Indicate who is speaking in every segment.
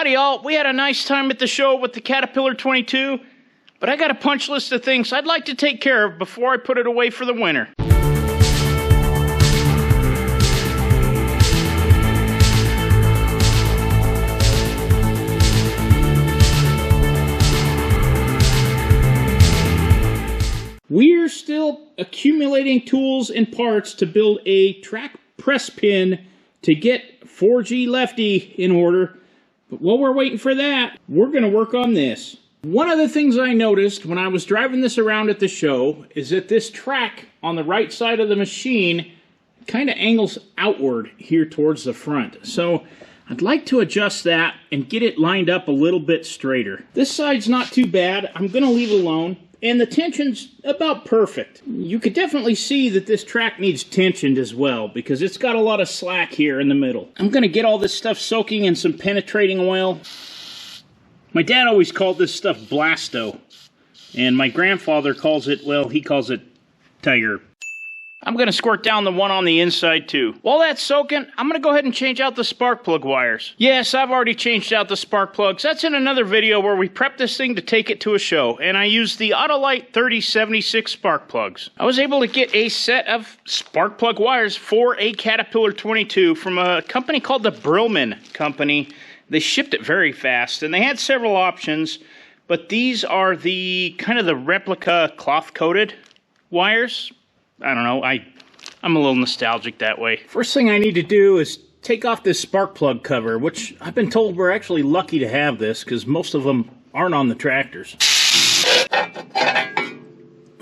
Speaker 1: Howdy y'all, we had a nice time at the show with the Caterpillar 22, but I got a punch list of things I'd like to take care of before I put it away for the winter. We're still accumulating tools and parts to build a track press pin to get 4G Lefty in order. But while we're waiting for that, we're going to work on this. One of the things I noticed when I was driving this around at the show is that this track on the right side of the machine kind of angles outward here towards the front. So I'd like to adjust that and get it lined up a little bit straighter. This side's not too bad. I'm going to leave it alone. And the tension's about perfect. You could definitely see that this track needs tensioned as well because it's got a lot of slack here in the middle. I'm going to get all this stuff soaking in some penetrating oil. My dad always called this stuff Blasto. And my grandfather calls it, well, he calls it Tiger. I'm going to squirt down the one on the inside too. While that's soaking, I'm going to go ahead and change out the spark plug wires. Yes, I've already changed out the spark plugs. That's in another video where we prep this thing to take it to a show. And I used the Autolite 3076 spark plugs. I was able to get a set of spark plug wires for a Caterpillar 22 from a company called the Brillman Company. They shipped it very fast and they had several options. But these are the kind of the replica cloth coated wires. I don't know, I'm a little nostalgic that way. First thing I need to do is take off this spark plug cover, which I've been told we're actually lucky to have this because most of them aren't on the tractors.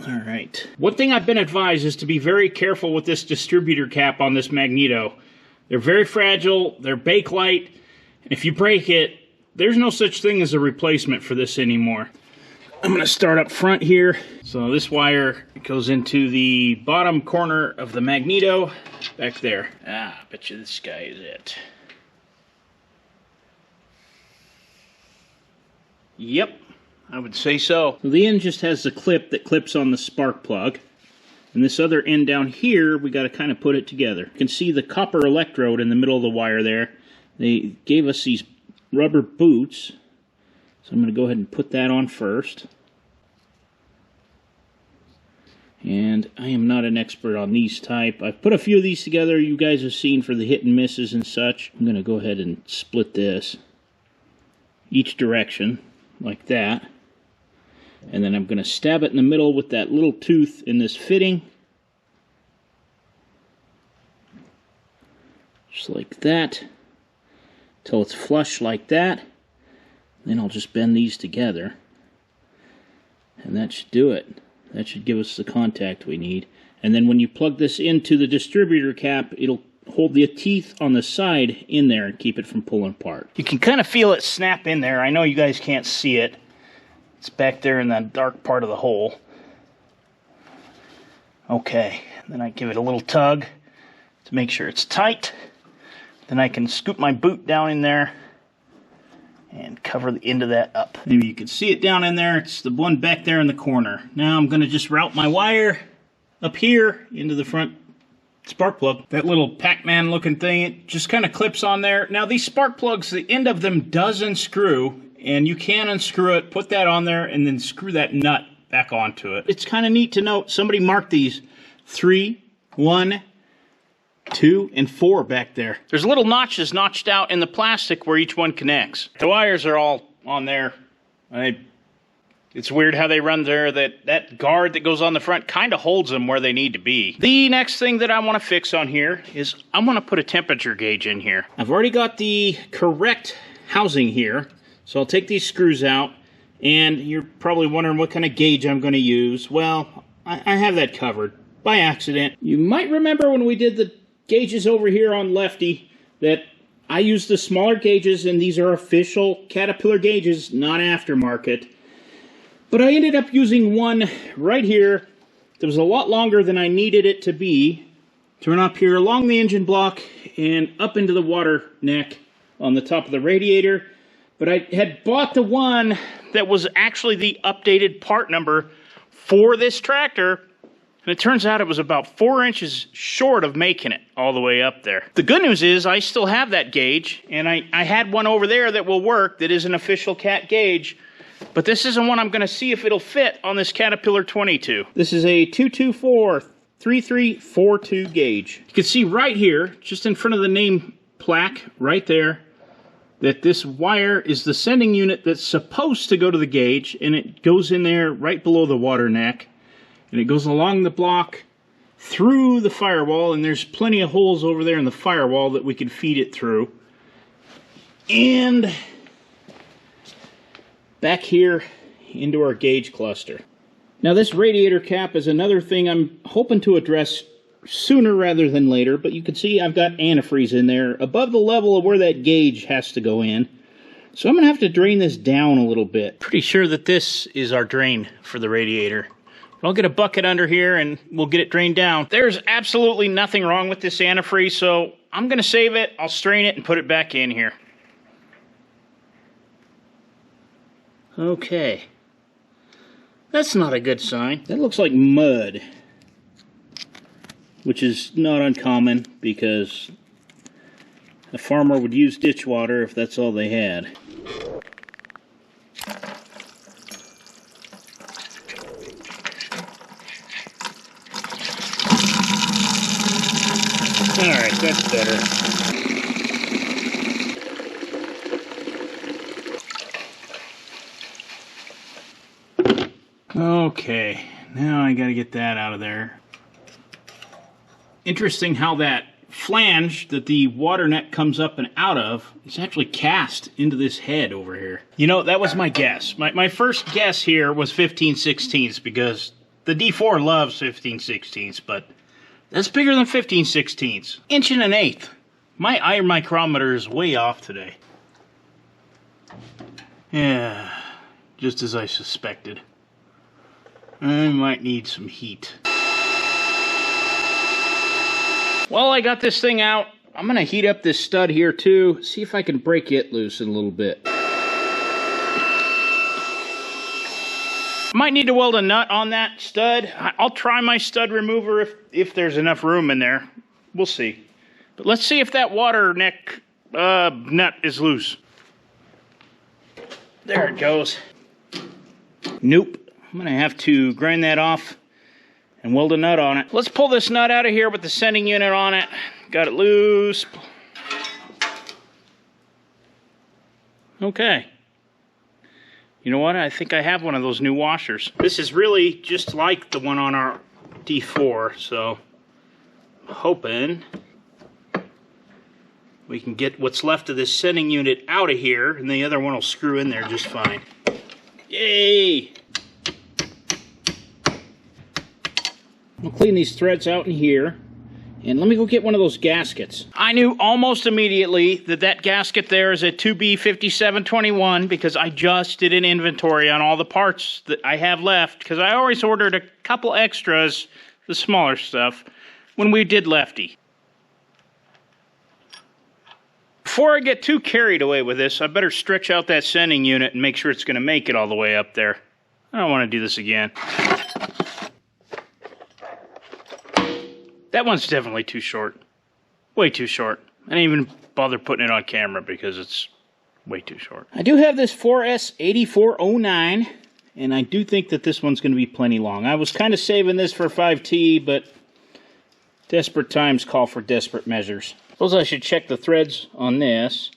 Speaker 1: Alright. One thing I've been advised is to be very careful with this distributor cap on this magneto. They're very fragile, they're Bakelite, and if you break it, there's no such thing as a replacement for this anymore. I'm going to start up front here. So this wire goes into the bottom corner of the magneto back there. I bet you this guy is it. Yep, I would say so. So the end just has the clip that clips on the spark plug. And this other end down here, we got to kind of put it together. You can see the copper electrode in the middle of the wire there. They gave us these rubber boots. So I'm going to go ahead and put that on first. And I am not an expert on these type. I've put a few of these together you guys have seen for the hit and misses and such. I'm going to go ahead and split this each direction like that. And then I'm going to stab it in the middle with that little tooth in this fitting. Just like that. Till it's flush like that. Then I'll just bend these together. And that should do it. That should give us the contact we need. And then when you plug this into the distributor cap, it'll hold the teeth on the side in there and keep it from pulling apart. You can kind of feel it snap in there. I know you guys can't see it. It's back there in that dark part of the hole. Okay, then I give it a little tug to make sure it's tight. Then I can scoop my boot down in there and cover the end of that up. Maybe you can see it down in there. It's the one back there in the corner. Now I'm going to just route my wire up here into the front spark plug. That little Pac-Man looking thing, it just kind of clips on there. Now these spark plugs, the end of them does unscrew, and you can unscrew it, put that on there, and then screw that nut back onto it. It's kind of neat to note, somebody marked these 3, 1, 2, and 4 back there. There's little notches notched out in the plastic where each one connects. The wires are all on there. It's weird how they run there. That guard that goes on the front kind of holds them where they need to be. The next thing that I want to fix on here is I'm going to put a temperature gauge in here. I've already got the correct housing here, so I'll take these screws out, and you're probably wondering what kind of gauge I'm going to use. Well, I have that covered by accident. You might remember when we did the gauges over here on Lefty that I used the smaller gauges, and these are official Caterpillar gauges, not aftermarket. But I ended up using one right here that was a lot longer than I needed it to be. To run up here along the engine block and up into the water neck on the top of the radiator. But I had bought the one that was actually the updated part number for this tractor. And it turns out it was about 4 inches short of making it all the way up there. The good news is I still have that gauge, and I had one over there that will work that is an official Cat gauge, but this isn't one I'm going to see if it'll fit on this Caterpillar 22. This is a 224-3342 gauge. You can see right here, just in front of the name plaque, right there, that this wire is the sending unit that's supposed to go to the gauge, and it goes in there right below the water neck, and it goes along the block through the firewall, and there's plenty of holes over there in the firewall that we can feed it through. And back here into our gauge cluster. Now this radiator cap is another thing I'm hoping to address sooner rather than later, but you can see I've got antifreeze in there above the level of where that gauge has to go in. So I'm going to have to drain this down a little bit. Pretty sure that this is our drain for the radiator. I'll get a bucket under here and we'll get it drained down. There's absolutely nothing wrong with this antifreeze, so I'm going to save it, I'll strain it and put it back in here. Okay. That's not a good sign. That looks like mud, which is not uncommon because a farmer would use ditch water if that's all they had. Alright, that's better. Okay, now I gotta get that out of there. Interesting how that flange that the water net comes up and out of is actually cast into this head over here. You know, that was my guess. My first guess here was 15/16 because the D4 loves 15/16, but that's bigger than 15/16. Inch and an eighth. My iron micrometer is way off today. Yeah, just as I suspected. I might need some heat. Well, I got this thing out. I'm going to heat up this stud here too, see if I can break it loose in a little bit. Might need to weld a nut on that stud. I'll try my stud remover if there's enough room in there. We'll see. But let's see if that water neck nut is loose. There it goes. Nope. I'm going to have to grind that off and weld a nut on it. Let's pull this nut out of here with the sending unit on it. Got it loose. Okay. You know what? I think I have one of those new washers. This is really just like the one on our D4, so I'm hoping we can get what's left of this sending unit out of here, and the other one will screw in there just fine. Yay! I'll clean these threads out in here, and let me go get one of those gaskets. I knew almost immediately that that gasket there is a 2B5721 because I just did an inventory on all the parts that I have left, because I always ordered a couple extras, the smaller stuff, when we did Lefty. Before I get too carried away with this, I better stretch out that sending unit and make sure it's going to make it all the way up there. I don't want to do this again. That one's definitely too short. Way too short. I didn't even bother putting it on camera because it's way too short. I do have this 4S8409, and I do think that this one's going to be plenty long. I was kind of saving this for 5T, but desperate times call for desperate measures. Suppose I should check the threads on this.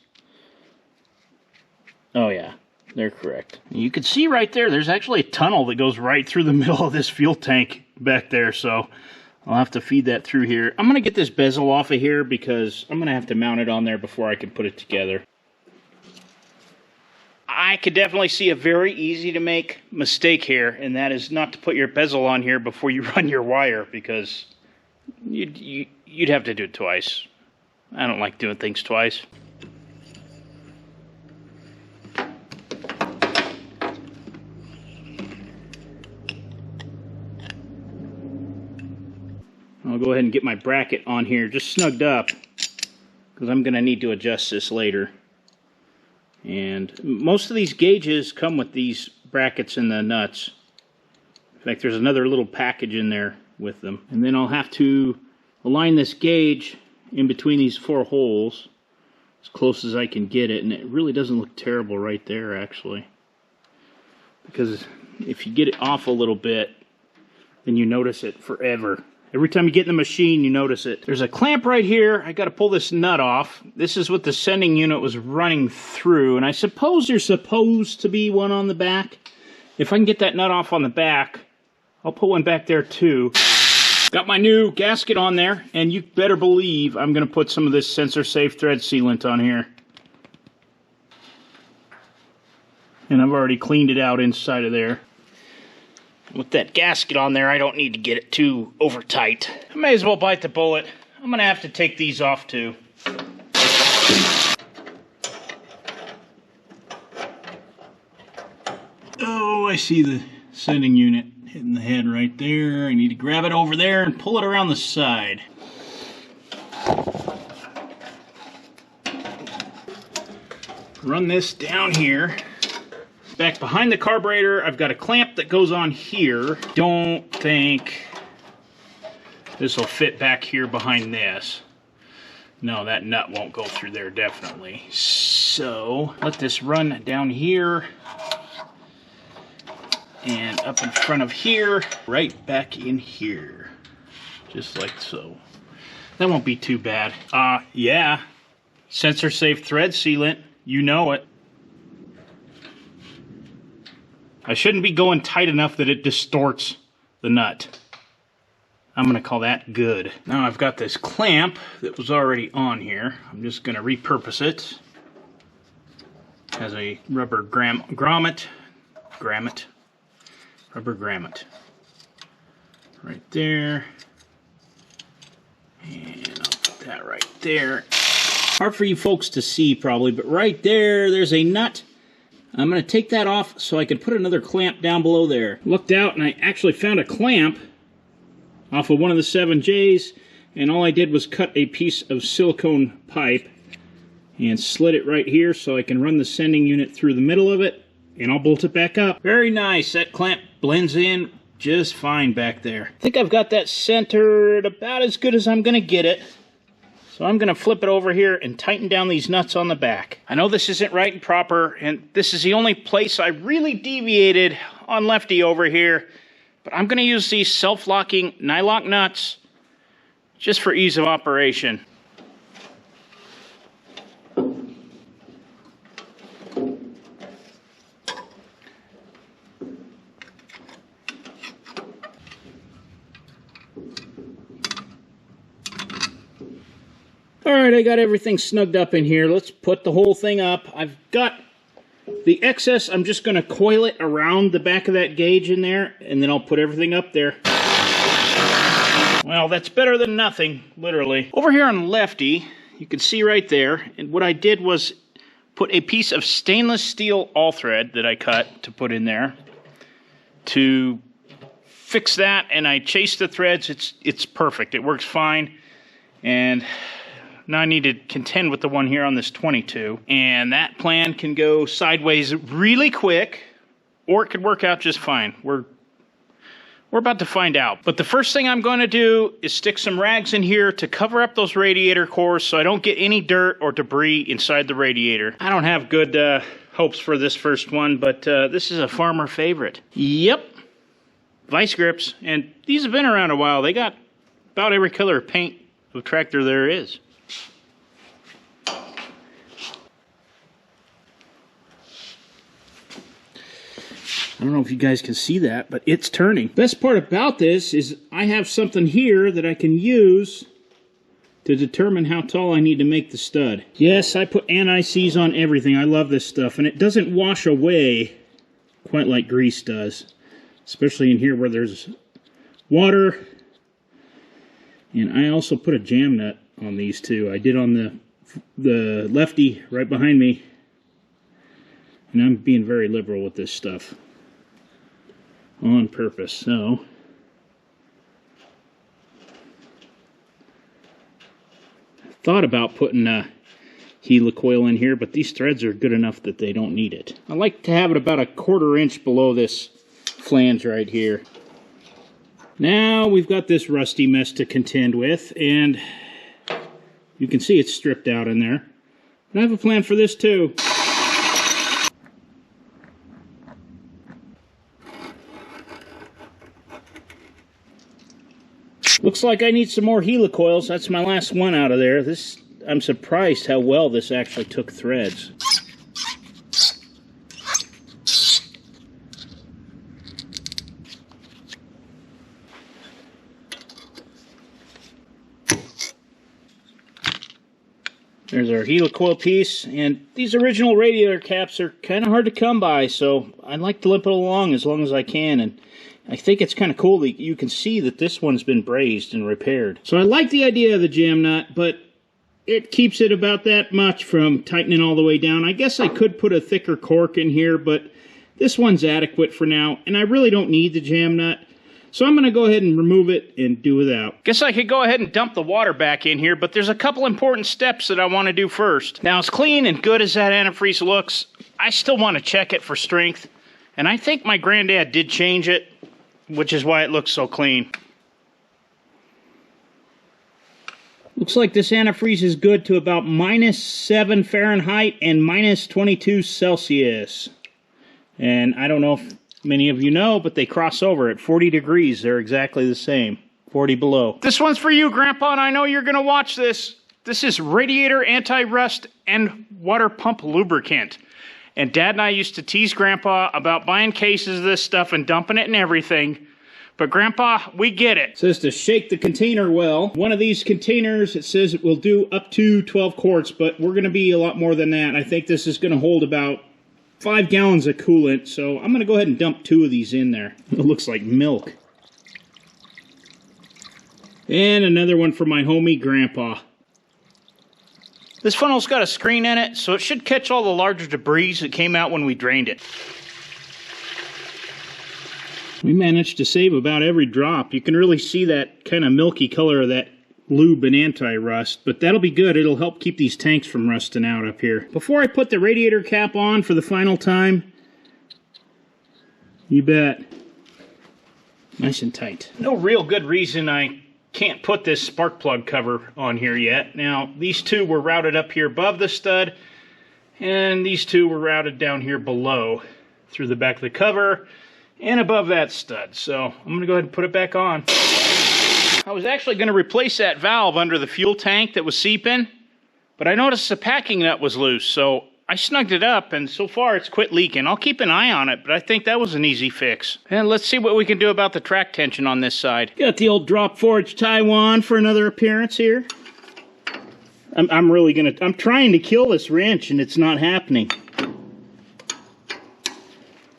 Speaker 1: Oh yeah, they're correct. You can see right there, there's actually a tunnel that goes right through the middle of this fuel tank back there, so I'll have to feed that through here. I'm going to get this bezel off of here because I'm going to have to mount it on there before I can put it together. I could definitely see a very easy to make mistake here, and that is not to put your bezel on here before you run your wire, because you'd have to do it twice. I don't like doing things twice. I'll go ahead and get my bracket on here just snugged up, because I'm going to need to adjust this later. And most of these gauges come with these brackets and the nuts. In fact, there's another little package in there with them. And then I'll have to align this gauge in between these 4 holes as close as I can get it, and it really doesn't look terrible right there actually, because if you get it off a little bit, then you notice it forever. Every time you get in the machine, you notice it. There's a clamp right here. I got to pull this nut off. This is what the sending unit was running through, and I suppose there's supposed to be one on the back. If I can get that nut off on the back, I'll put one back there too. Got my new gasket on there, and you better believe I'm going to put some of this sensor-safe thread sealant on here. And I've already cleaned it out inside of there. With that gasket on there, I don't need to get it too over tight. I may as well bite the bullet. I'm going to have to take these off too. Oh, I see the sending unit hitting the head right there. I need to grab it over there and pull it around the side. Run this down here. Back behind the carburetor, I've got a clamp that goes on here. Don't think this will fit back here behind this. No, that nut won't go through there, definitely. So, let this run down here and up in front of here, right back in here. Just like so. That won't be too bad. Yeah. Sensor safe thread sealant. You know it. I shouldn't be going tight enough that it distorts the nut. I'm going to call that good. Now I've got this clamp that was already on here. I'm just going to repurpose it as a rubber grommet. Rubber grommet. Right there. And I'll put that right there. Hard for you folks to see probably, but right there's a nut. I'm going to take that off so I can put another clamp down below there. Looked out and I actually found a clamp off of one of the 7Js, and all I did was cut a piece of silicone pipe and slid it right here so I can run the sending unit through the middle of it, and I'll bolt it back up. Very nice. That clamp blends in just fine back there. I think I've got that centered about as good as I'm going to get it. So I'm going to flip it over here and tighten down these nuts on the back. I know this isn't right and proper, and this is the only place I really deviated on Lefty over here, but I'm going to use these self-locking nylock nuts just for ease of operation. Alright, I got everything snugged up in here. Let's put the whole thing up. I've got the excess. I'm just going to coil it around the back of that gauge in there, and then I'll put everything up there. Well, that's better than nothing, literally. Over here on Lefty, you can see right there, and what I did was put a piece of stainless steel all thread that I cut to put in there to fix that, and I chased the threads. It's perfect. It works fine. And now I need to contend with the one here on this 22. And that plan can go sideways really quick, or it could work out just fine. We're about to find out. But the first thing I'm going to do is stick some rags in here to cover up those radiator cores so I don't get any dirt or debris inside the radiator. I don't have good hopes for this first one, but this is a farmer favorite. Yep. Vice grips. And these have been around a while. They got about every color of paint of tractor there is. I don't know if you guys can see that, but it's turning. Best part about this is I have something here that I can use to determine how tall I need to make the stud. Yes, I put anti-seize on everything. I love this stuff, and it doesn't wash away quite like grease does, especially in here where there's water. And I also put a jam nut on these too. I did on the Lefty right behind me, and I'm being very liberal with this stuff on purpose. So I thought about putting a helicoil in here, but these threads are good enough that they don't need it. I like to have it about a 1/4 inch below this flange right here. Now we've got this rusty mess to contend with, and you can see it's stripped out in there. But I have a plan for this too. Looks like I need some more helicoils. That's my last one out of there. I'm surprised how well this actually took threads. There's our helicoil piece, and these original radiator caps are kind of hard to come by, so I like to limp it along as I can, and I think it's kind of cool that you can see that this one's been brazed and repaired. So I like the idea of the jam nut, but it keeps it about that much from tightening all the way down. I guess I could put a thicker cork in here, but this one's adequate for now, and I really don't need the jam nut. So I'm going to go ahead and remove it and do without. Guess I could go ahead and dump the water back in here, but there's a couple important steps that I want to do first. Now, as clean and good as that antifreeze looks, I still want to check it for strength. And I think my granddad did change it, which is why it looks so clean. Looks like this antifreeze is good to about -7 Fahrenheit and -22 Celsius. And I don't know if many of you know, but they cross over at 40 degrees. They're exactly the same. 40 below. This one's for you, Grandpa, and I know you're going to watch this. This is radiator anti-rust and water pump lubricant. And Dad and I used to tease Grandpa about buying cases of this stuff and dumping it in everything. But Grandpa, we get it. It says to shake the container well. One of these containers, it says it will do up to 12 quarts, but we're going to be a lot more than that. I think this is going to hold about 5 gallons of coolant, so I'm going to go ahead and dump 2 of these in there. It looks like milk. And another one for my homie Grandpa. This funnel's got a screen in it, so it should catch all the larger debris that came out when we drained it. We managed to save about every drop. You can really see that kind of milky color of that lube and anti-rust, but that'll be good. It'll help keep these tanks from rusting out up here. Before I put the radiator cap on for the final time, you bet, nice and tight. No real good reason I can't put this spark plug cover on here yet. Now, these 2 were routed up here above the stud, and these 2 were routed down here below through the back of the cover and above that stud. So I'm going to go ahead and put it back on. I was actually going to replace that valve under the fuel tank that was seeping, but I noticed the packing nut was loose, so I snugged it up, and so far it's quit leaking. I'll keep an eye on it, but I think that was an easy fix. And let's see what we can do about the track tension on this side. Got the old drop forge Taiwan for another appearance here. I'm trying to kill this wrench, and it's not happening.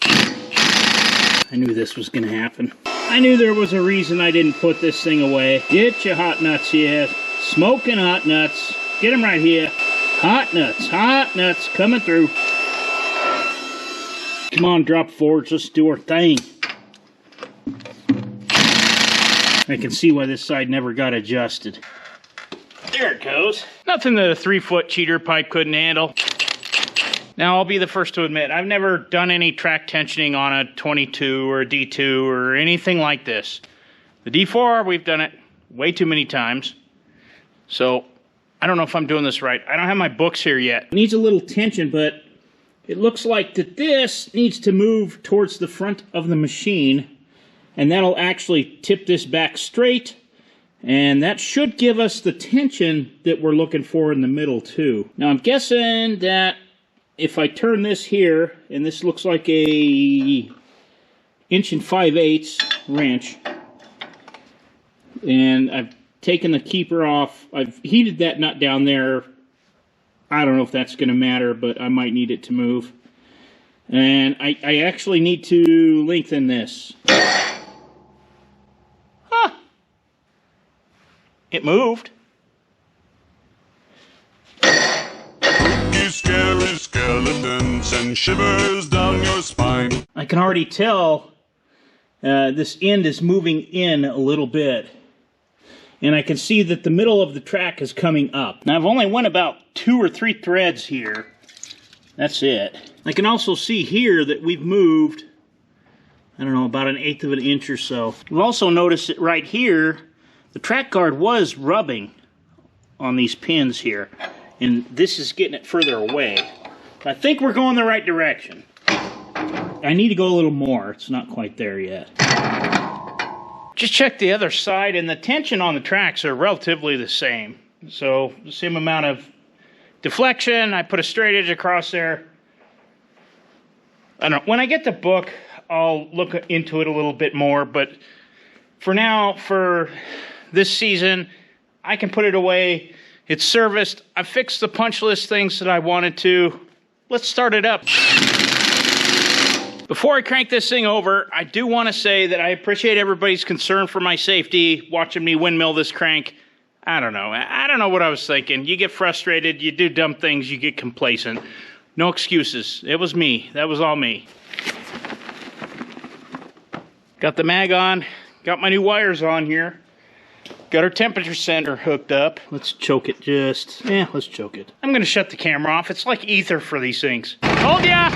Speaker 1: I knew this was going to happen. I knew there was a reason I didn't put this thing away. Get your hot nuts here. Smoking hot nuts. Get them right here. Hot nuts coming through. Come on, drop forge, let's do our thing. I can see why this side never got adjusted. There it goes. Nothing that a 3-foot cheater pipe couldn't handle. Now, I'll be the first to admit, I've never done any track tensioning on a 22 or a D2 or anything like this. The D4, we've done it way too many times. So, I don't know if I'm doing this right. I don't have my books here yet. It needs a little tension, but it looks like that this needs to move towards the front of the machine, and that'll actually tip this back straight, and that should give us the tension that we're looking for in the middle too. Now, I'm guessing that if I turn this here, and this looks like a 1 5/8" wrench, and I've taken the keeper off, I've heated that nut down there. I don't know if that's going to matter, but I might need it to move. And I actually need to lengthen this. Huh. It moved. Scary skeletons and shivers down your spine. I can already tell this end is moving in a little bit. And I can see that the middle of the track is coming up. Now I've only went about 2 or 3 threads here. That's it. I can also see here that we've moved I don't know, about 1/8 of an inch or so. You'll also notice that right here, the track guard was rubbing on these pins here, and this is getting it further away. I think we're going the right direction. I need to go a little more. It's not quite there yet. Just check the other side, and the tension on the tracks are relatively the same. So, the same amount of deflection. I put a straight edge across there. I don't know. When I get the book, I'll look into it a little bit more, but for now, for this season, I can put it away. It's serviced. I fixed the punch list things that I wanted to. Let's start it up. Before I crank this thing over, I do want to say that I appreciate everybody's concern for my safety, watching me windmill this crank. I don't know. I don't know what I was thinking. You get frustrated, you do dumb things, you get complacent. No excuses. It was me. That was all me. Got the mag on. Got my new wires on here. Got our temperature sensor hooked up. Let's choke it just. Yeah, let's choke it. I'm going to shut the camera off. It's like ether for these things. Hold ya!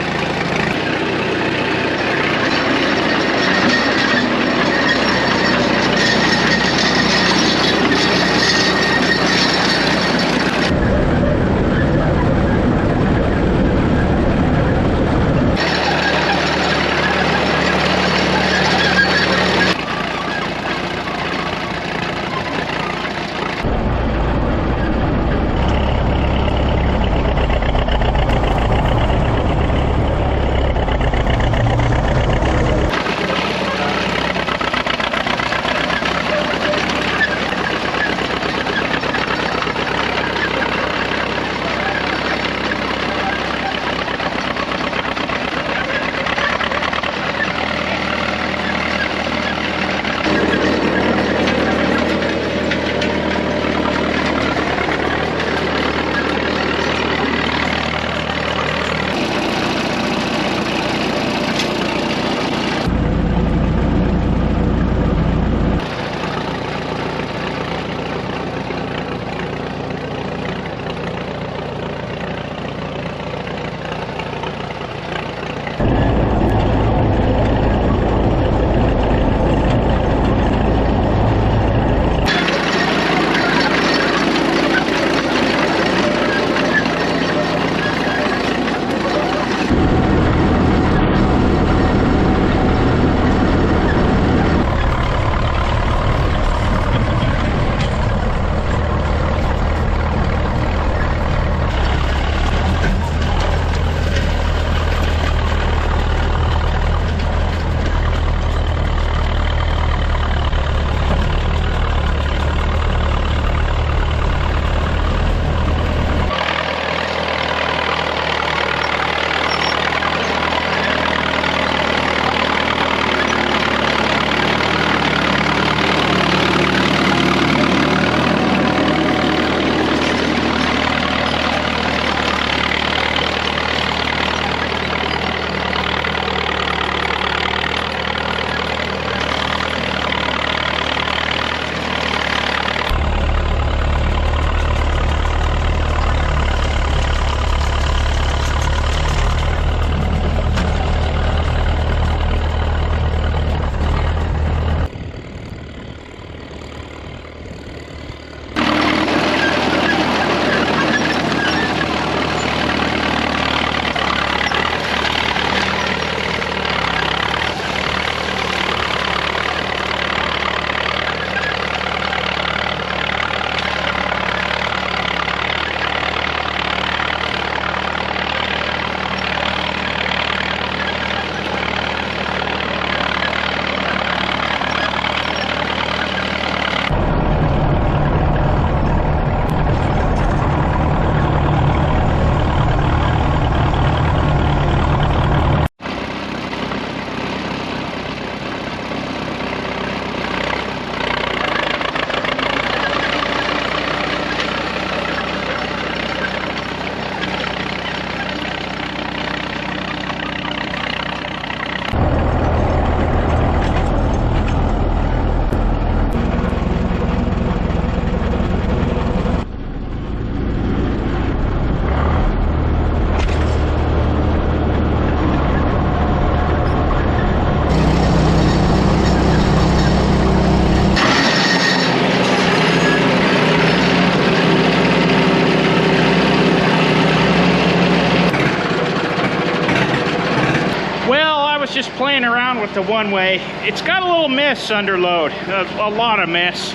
Speaker 1: was just playing around with the one-way. It's got a little miss under load, a lot of miss.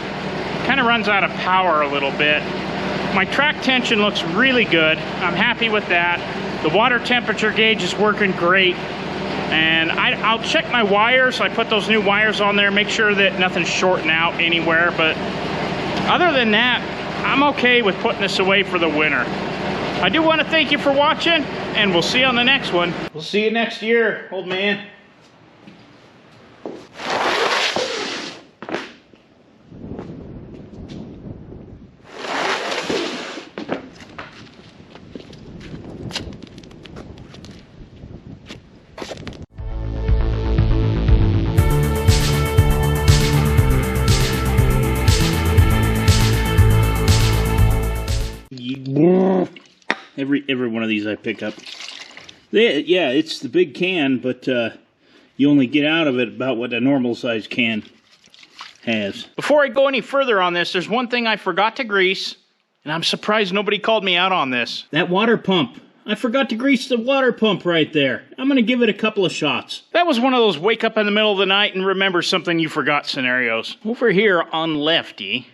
Speaker 1: Kind of runs out of power a little bit. My track tension looks really good. I'm happy with that. The water temperature gauge is working great. And I'll check my wires. I put those new wires on there, make sure that nothing's shorting out anywhere. But other than that, I'm okay with putting this away for the winter. I do want to thank you for watching, and we'll see you on the next one. We'll see you next year, old man. Every one of these I pick up. Yeah, it's the big can, but you only get out of it about what a normal size can has. Before I go any further on this, there's one thing I forgot to grease, and I'm surprised nobody called me out on this. That water pump. I forgot to grease the water pump right there. I'm gonna give it a couple of shots. That was one of those wake up in the middle of the night and remember something you forgot scenarios. Over here on lefty,